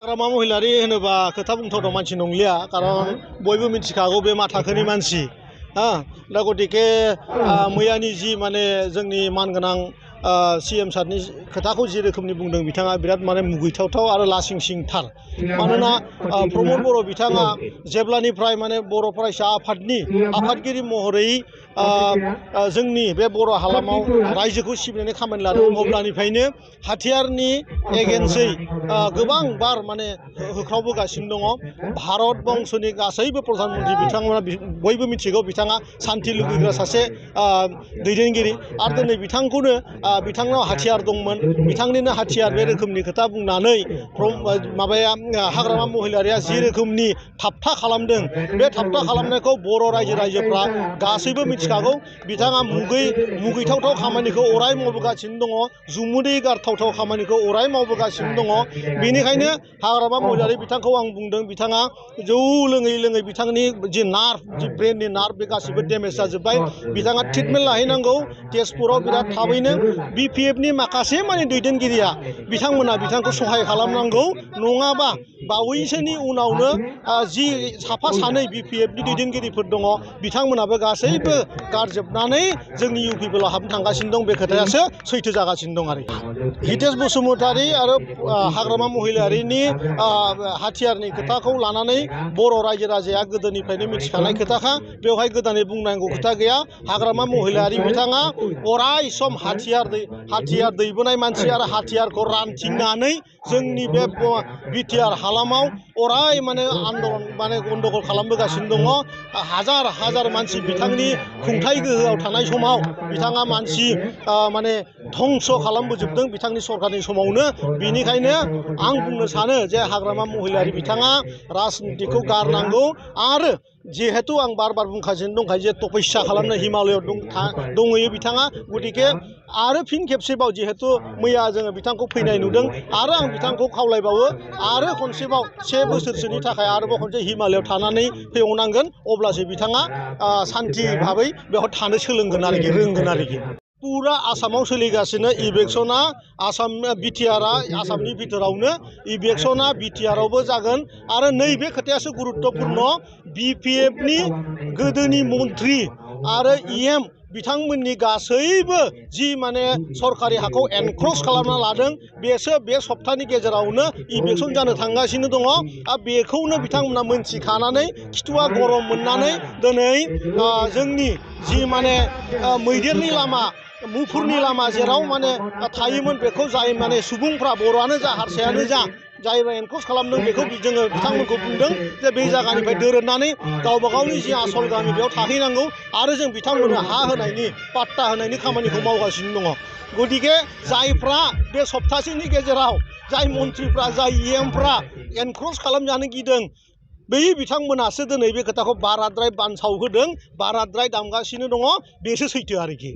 हाग्रामा महिलारि होनोबा खोथा बुंथावथाव मानसि नंलिया कारन बयबो मिथिखागौ बे मा थाखोनि मानसि दा गतिके मैयानि जि माने जोंनि मानगोनां CM सारनि खोथाखौ जि रोखोमनि बुंदों बिथाङा बिराद माने मुगैथावथाव आरो लासिंसिंथार मानोना प्रमद बर' बिथाङा जेब्लानिफ्राय माने बर' फरायसा आफादनि आफादगिरि महरै जोंनि बे बर' हालामाव रायजोखौ सिबिनायनि खामानि लादों अब्लानिफ्रायनो हाथियारनि एगेन्सै गोबां बार माने होख्रावबोगासिनो दङ भारत बंसनि गासैबो प्रधान मन्त्रि बिथांमोना बयबो मिथिगौ बिथाङा सान्थि लुबैग्रा सासे दैदेनगिरि आरो दिनै बिथांखौनो बिथांनाव हाथियार दंमोन बिथांनिनो हाथियार बे रोखोमनि खोथा बुंनानै माबाया हाग्रामा महिलारिया जि रोखोमनि थाबथा खालामदों बे थाबथा खालामनायखौ बर' रायजोफ्रा गासैबो मिथिखागौ बिथाङा मुगैथावथाव खामानिखौ अराय मावबोगासिनो दङ जुमुदै गारथावथाव खामानिखौ अराय मावबोगासिनो दङ बेनिखायनो हाग्रामा महिलारि बिथांखौ आं बुंदों बिथाङा जौ लोङै लोङै बिथांनि जि नार्भ जि ब्रेननि नार्भ बे गासिबो डेमेज जाजोब्बाय बिथाङा ट्रिटमेन्ट लाहैनांगौ तेजपुराव बिराद थाबैनो BPFनि माखासे माने दैदेनगिरिया बिथांमोना बिथांखौ सहाय खालामनांगौ नङाबा बावैसोनि उनावनो जि साफा सानै BPFनि दैदेनगिरिफोर दङ बिथांमोनाबो गासैबो गारजोबनानै जोंनि UPPLआव हाबनो थांगासिनो दं बे खोथायासो सैथो जागासिनो दं आरो हितेश बसुमतारी आरो हाग्रामा महिलारिनि हाथियारनि खोथाखौ लानानै बर' रायजो राजाया गोदोनिफ्रायनो मिथिखानाय खोथाखा बेवहाय गोदानै बुंनांगौ खोथा गैया हाग्रामा महिलारि बिथाङा अराय सम हाथियार दैबोनाय मानसि आरो हाथियारखौ रानथिंनानै जोंनि बे BTR हालामाव अराय माने आन्दलन माने गन्दगल खालामबोगासिनो दङ हाजार हाजार मानसि बिथांनि खुंथाय गोहोआव थानाय समाव बिथाङा मानसि माने धंस खालामबोजोबदों बिथांनि सरकारनि समावनो बेनिखायनो आं बुंनो सानो जे हाग्रामा महिलारि बिथाङा राजनितिखौ गारनांगौ आरो जिहेतु आं बार बार बुंगासिनो दंखायो जे तपस्या खालामनो हिमालयआव दंहैयो बिथाङा गतिके आरो फिन खेबसेबाव जिहेतु मैया जोङो बिथांखौ फैनाय नुदों आरो आं बिथांखौ खावलायबावो आरो खनसेबाव 1 बोसोरसोनि थाखाय आरोबाव खनसे हिमालयआव थानानै फैबावनांगोन अब्लासो बिथाङा सान्थि भाबै बेवहाय थानो सोलोंगोन आरोखि रोंगोन आरोखि पुरा आसामाव सोलिगासिनो इलेक्शना आसाम BTRआ आसामनि बिथोरावनो इलेक्शना BTRआवबो जागोन आरो नैबे खोथायासो गुरुत्तपुर्ण BPFनि गोदोनि मन्थ्रि आरो EM बिथांमोननि गासैबो जि माने सरकारि हाखौ एनक्रस खालामना लादों बेसो बे सप्तानि गेजेरावनो इलेक्शन जानो थांगासिनो दङ आरो बेखौनो बिथांमोना मोनथिखानानै खिथुआ गरम मोननानै दिनै जोंनि जि माने मैदेरनि लामा मुफुरनि लामा जेराव माने थायोमोन बेखौ जाय माने सुबुंफ्रा बर'आनो जा हारसायानो जा जायबा एनक्रस खालामदों बेखौ जोङो बिथांमोनखौ बुंदों जे बे जायगानिफ्राय दोरोदनानै गावबा गावनि जि आसल गामि बेयाव थाहैनांगौ आरो जों बिथांमोननो हा होनायनि पाट्टा होनायनि खामानिखौ मावगासिनो दङ गतिके जायफ्रा बे सप्तासेनि गेजेराव जाय मन्थ्रिफ्रा जाय EMफ्रा एनक्रस खालामजानो गिदों बै बिथांमोनासो दिनै बे खोथाखौ बाराद्राय बानसाव होदों बाराद्राय दामगासिनो दङ बेसो सैथो आरोखि